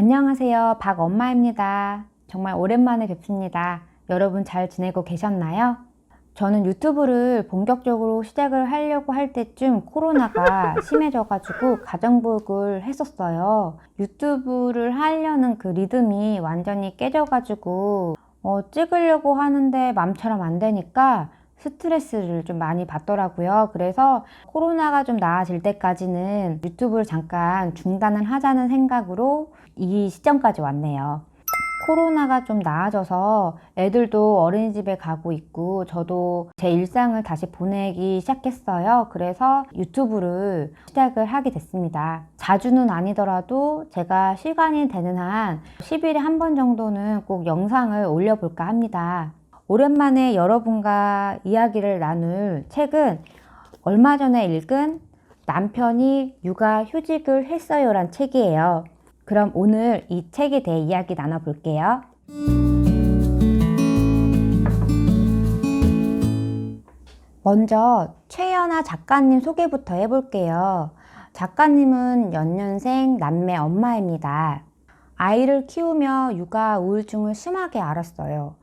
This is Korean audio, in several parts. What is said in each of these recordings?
안녕하세요. 박엄마입니다. 정말 오랜만에 뵙습니다. 여러분 잘 지내고 계셨나요? 저는 유튜브를 본격적으로 시작을 하려고 할 때쯤 코로나가 심해져가지고 가정부역을 했었어요. 유튜브를 하려는 그 리듬이 완전히 깨져가지고 찍으려고 하는데 맘처럼 안 되니까 스트레스를 좀 많이 받더라고요. 그래서 코로나가 좀 나아질 때까지는 유튜브를 잠깐 중단을 하자는 생각으로 이 시점까지 왔네요. 코로나가 좀 나아져서 애들도 어린이집에 가고 있고 저도 제 일상을 다시 보내기 시작했어요. 그래서 유튜브를 시작을 하게 됐습니다. 자주는 아니더라도 제가 시간이 되는 한 10일에 한 번 정도는 꼭 영상을 올려볼까 합니다. 오랜만에 여러분과 이야기를 나눌 책은 얼마 전에 읽은 남편이 육아휴직을 했어요 란 책이에요. 그럼 오늘 이 책에 대해 이야기 나눠볼게요. 먼저 최연아 작가님 소개부터 해볼게요. 작가님은 연년생 남매 엄마입니다. 아이를 키우며 육아 우울증을 심하게 앓았어요.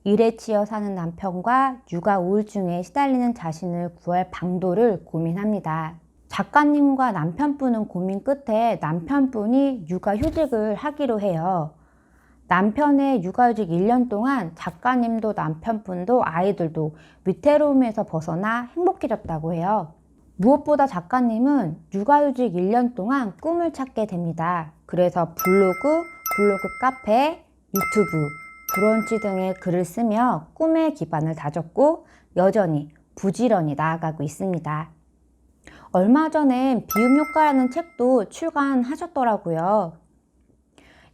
일에 치여 사는 남편과 육아 우울증에 시달리는 자신을 구할 방도를 고민합니다. 작가님과 남편분은 고민 끝에 남편분이 육아휴직을 하기로 해요. 남편의 육아휴직 1년 동안 작가님도 남편분도 아이들도 위태로움에서 벗어나 행복해졌다고 해요. 무엇보다 작가님은 육아휴직 1년 동안 꿈을 찾게 됩니다. 그래서 블로그 카페, 유튜브, 브런치 등의 글을 쓰며 꿈의 기반을 다졌고 여전히 부지런히 나아가고 있습니다. 얼마 전에 비움효과라는 책도 출간하셨더라고요.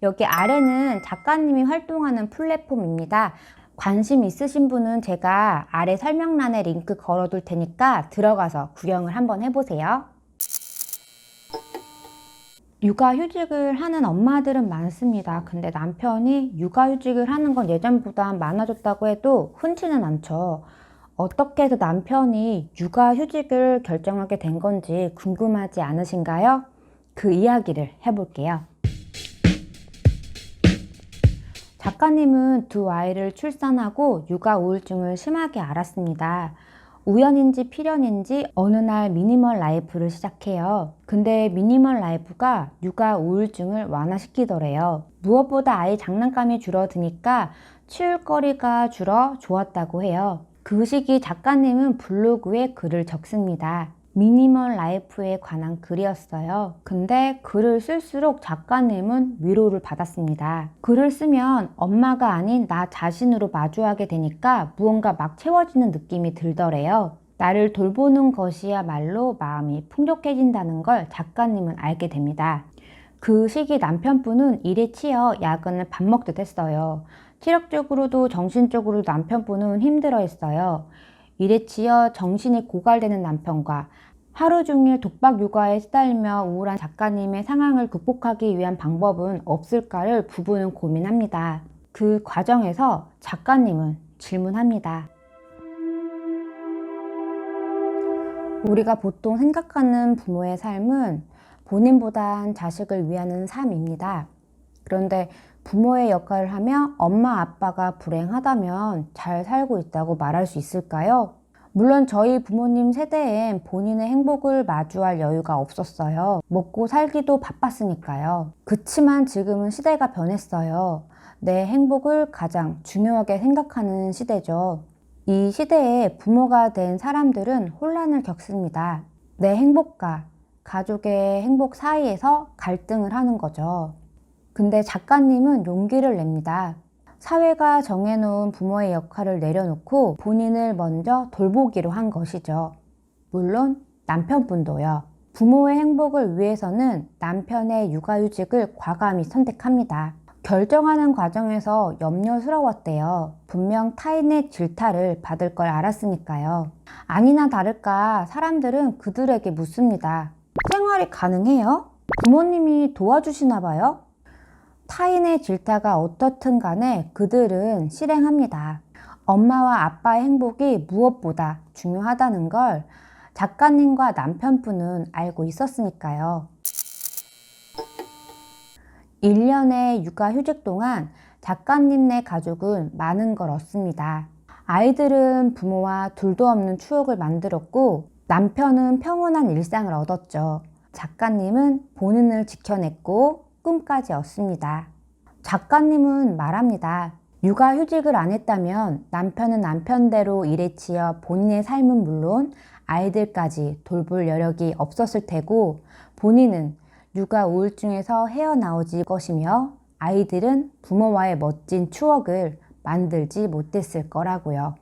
여기 아래는 작가님이 활동하는 플랫폼입니다. 관심 있으신 분은 제가 아래 설명란에 링크 걸어둘 테니까 들어가서 구경을 한번 해보세요. 육아휴직을 하는 엄마들은 많습니다. 근데 남편이 육아휴직을 하는 건 예전보다 많아졌다고 해도 흔치는 않죠. 어떻게 해서 남편이 육아휴직을 결정하게 된 건지 궁금하지 않으신가요? 그 이야기를 해볼게요. 작가님은 두 아이를 출산하고 육아 우울증을 심하게 앓았습니다. 우연인지 필연인지 어느 날 미니멀 라이프를 시작해요. 근데 미니멀 라이프가 육아 우울증을 완화시키더래요. 무엇보다 아이 장난감이 줄어드니까 치울 거리가 줄어 좋았다고 해요. 그 시기 작가님은 블로그에 글을 적습니다. 미니멀 라이프에 관한 글이었어요. 근데 글을 쓸수록 작가님은 위로를 받았습니다. 글을 쓰면 엄마가 아닌 나 자신으로 마주하게 되니까 무언가 막 채워지는 느낌이 들더래요. 나를 돌보는 것이야말로 마음이 풍족해진다는 걸 작가님은 알게 됩니다. 그 시기 남편분은 일에 치여 야근을 밥 먹듯 했어요. 체력적으로도 정신적으로도 남편분은 힘들어 했어요. 일에 치여 정신이 고갈되는 남편과 하루 종일 독박 육아에 시달리며 우울한 작가님의 상황을 극복하기 위한 방법은 없을까를 부부는 고민합니다. 그 과정에서 작가님은 질문합니다. 우리가 보통 생각하는 부모의 삶은 본인보단 자식을 위하는 삶입니다. 그런데 부모의 역할을 하며 엄마 아빠가 불행하다면 잘 살고 있다고 말할 수 있을까요? 물론 저희 부모님 세대엔 본인의 행복을 마주할 여유가 없었어요. 먹고 살기도 바빴으니까요. 그치만 지금은 시대가 변했어요. 내 행복을 가장 중요하게 생각하는 시대죠. 이 시대에 부모가 된 사람들은 혼란을 겪습니다. 내 행복과 가족의 행복 사이에서 갈등을 하는 거죠. 근데 작가님은 용기를 냅니다. 사회가 정해놓은 부모의 역할을 내려놓고 본인을 먼저 돌보기로 한 것이죠. 물론 남편분도요. 부모의 행복을 위해서는 남편의 육아휴직을 과감히 선택합니다. 결정하는 과정에서 염려스러웠대요. 분명 타인의 질타를 받을 걸 알았으니까요. 아니나 다를까 사람들은 그들에게 묻습니다. 생활이 가능해요? 부모님이 도와주시나 봐요? 타인의 질타가 어떻든 간에 그들은 실행합니다. 엄마와 아빠의 행복이 무엇보다 중요하다는 걸 작가님과 남편분은 알고 있었으니까요. 1년의 육아휴직 동안 작가님네 가족은 많은 걸 얻습니다. 아이들은 부모와 둘도 없는 추억을 만들었고 남편은 평온한 일상을 얻었죠. 작가님은 본인을 지켜냈고 꿈까지 얻습니다. 작가님은 말합니다. 육아휴직을 안 했다면 남편은 남편대로 일에 치여 본인의 삶은 물론 아이들까지 돌볼 여력이 없었을 테고 본인은 육아 우울증에서 헤어나오지 것이며 아이들은 부모와의 멋진 추억을 만들지 못했을 거라고요.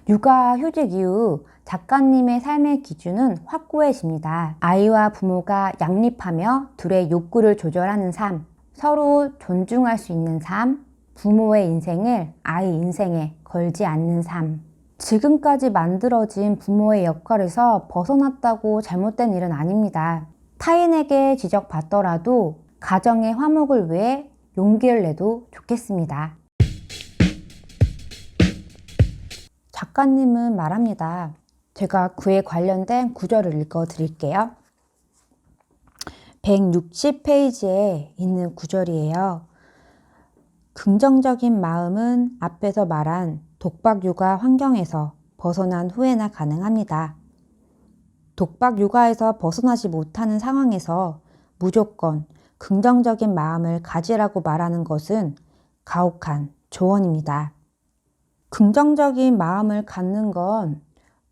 육아휴직 이후 작가님의 삶의 기준은 확고해집니다. 아이와 부모가 양립하며 둘의 욕구를 조절하는 삶, 서로 존중할 수 있는 삶, 부모의 인생을 아이 인생에 걸지 않는 삶. 지금까지 만들어진 부모의 역할에서 벗어났다고 잘못된 일은 아닙니다. 타인에게 지적받더라도 가정의 화목을 위해 용기를 내도 좋겠습니다. 작가님은 말합니다. 제가 그에 관련된 구절을 읽어 드릴게요. 160페이지에 있는 구절이에요. 긍정적인 마음은 앞에서 말한 독박육아 환경에서 벗어난 후에나 가능합니다. 독박육아에서 벗어나지 못하는 상황에서 무조건 긍정적인 마음을 가지라고 말하는 것은 가혹한 조언입니다. 긍정적인 마음을 갖는 건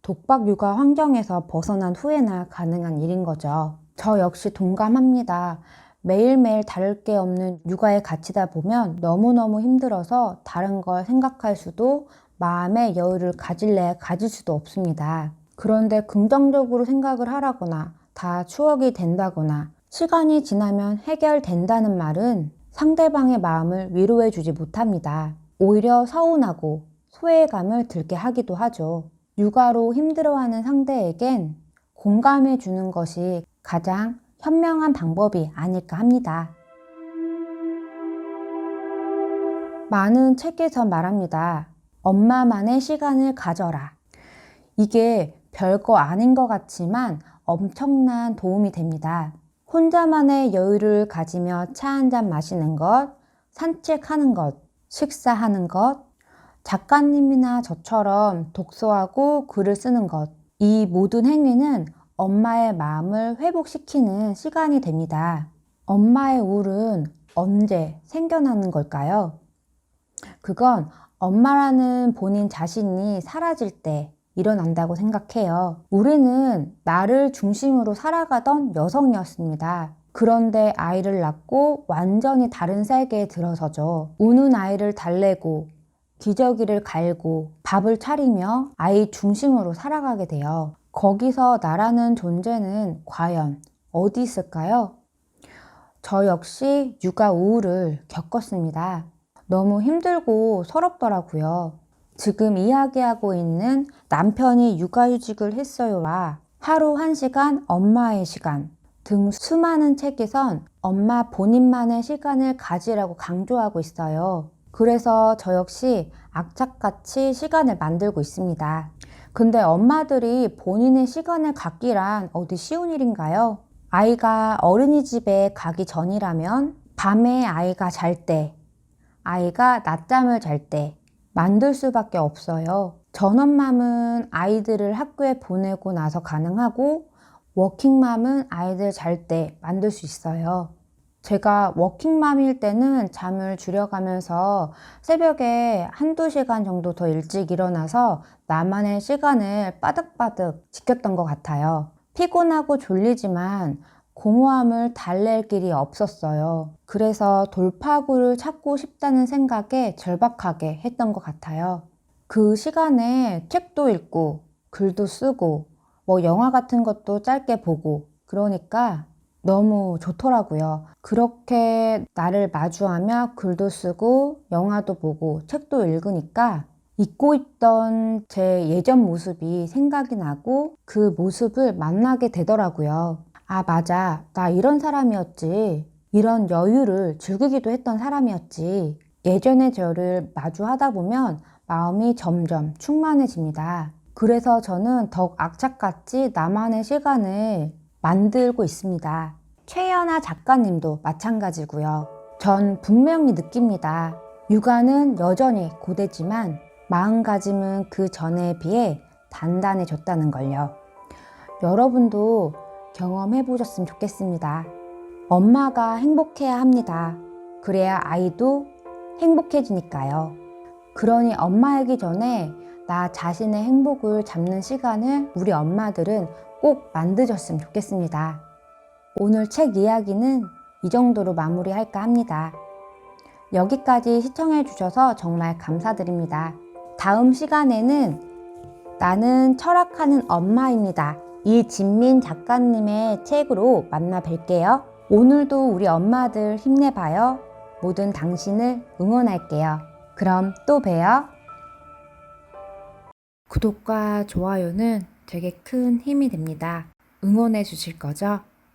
독박육아 환경에서 벗어난 후에나 가능한 일인 거죠. 저 역시 동감합니다. 매일매일 다를 게 없는 육아에 갇히다 보면 너무너무 힘들어서 다른 걸 생각할 수도 마음의 여유를 가질래야 가질 수도 없습니다. 그런데 긍정적으로 생각을 하라거나 다 추억이 된다거나 시간이 지나면 해결된다는 말은 상대방의 마음을 위로해 주지 못합니다. 오히려 서운하고 소외감을 들게 하기도 하죠. 육아로 힘들어하는 상대에겐 공감해 주는 것이 가장 현명한 방법이 아닐까 합니다. 많은 책에서 말합니다. 엄마만의 시간을 가져라. 이게 별거 아닌 것 같지만 엄청난 도움이 됩니다. 혼자만의 여유를 가지며 차 한잔 마시는 것, 산책하는 것, 식사하는 것, 작가님이나 저처럼 독서하고 글을 쓰는 것, 이 모든 행위는 엄마의 마음을 회복시키는 시간이 됩니다. 엄마의 우울은 언제 생겨나는 걸까요? 그건 엄마라는 본인 자신이 사라질 때 일어난다고 생각해요. 우리는 나를 중심으로 살아가던 여성이었습니다. 그런데 아이를 낳고 완전히 다른 세계에 들어서죠. 우는 아이를 달래고 기저귀를 갈고 밥을 차리며 아이 중심으로 살아가게 돼요. 거기서 나라는 존재는 과연 어디 있을까요? 저 역시 육아 우울을 겪었습니다. 너무 힘들고 서럽더라고요. 지금 이야기하고 있는 남편이 육아휴직을 했어요와 하루 1시간 엄마의 시간 등 수많은 책에선 엄마 본인만의 시간을 가지라고 강조하고 있어요. 그래서 저 역시 악착같이 시간을 만들고 있습니다. 근데 엄마들이 본인의 시간을 갖기란 어디 쉬운 일인가요? 아이가 어린이집에 가기 전이라면 밤에 아이가 잘 때, 아이가 낮잠을 잘 때 만들 수밖에 없어요. 전업맘은 아이들을 학교에 보내고 나서 가능하고 워킹맘은 아이들 잘 때 만들 수 있어요. 제가 워킹맘일 때는 잠을 줄여가면서 새벽에 1~2시간 정도 더 일찍 일어나서 나만의 시간을 빠득빠득 지켰던 것 같아요. 피곤하고 졸리지만 공허함을 달랠 길이 없었어요. 그래서 돌파구를 찾고 싶다는 생각에 절박하게 했던 것 같아요. 그 시간에 책도 읽고 글도 쓰고 영화 같은 것도 짧게 보고 그러니까 너무 좋더라고요. 그렇게 나를 마주하며 글도 쓰고 영화도 보고 책도 읽으니까 잊고 있던 제 예전 모습이 생각이 나고 그 모습을 만나게 되더라고요. 아, 맞아. 나 이런 사람이었지. 이런 여유를 즐기기도 했던 사람이었지. 예전의 저를 마주하다 보면 마음이 점점 충만해집니다. 그래서 저는 더욱 악착같이 나만의 시간을 만들고 있습니다. 최연아 작가님도 마찬가지고요. 전 분명히 느낍니다. 육아는 여전히 고되지만 마음가짐은 그 전에 비해 단단해졌다는 걸요. 여러분도 경험해 보셨으면 좋겠습니다. 엄마가 행복해야 합니다. 그래야 아이도 행복해지니까요. 그러니 엄마이기 전에 나 자신의 행복을 잡는 시간을 우리 엄마들은 꼭 만드셨으면 좋겠습니다. 오늘 책 이야기는 이 정도로 마무리할까 합니다. 여기까지 시청해 주셔서 정말 감사드립니다. 다음 시간에는 나는 철학하는 엄마입니다. 이진민 작가님의 책으로 만나 뵐게요. 오늘도 우리 엄마들 힘내봐요. 모든 당신을 응원할게요. 그럼 또 봬요. 구독과 좋아요는 되게 큰 힘이 됩니다. 응원해 주실 거죠?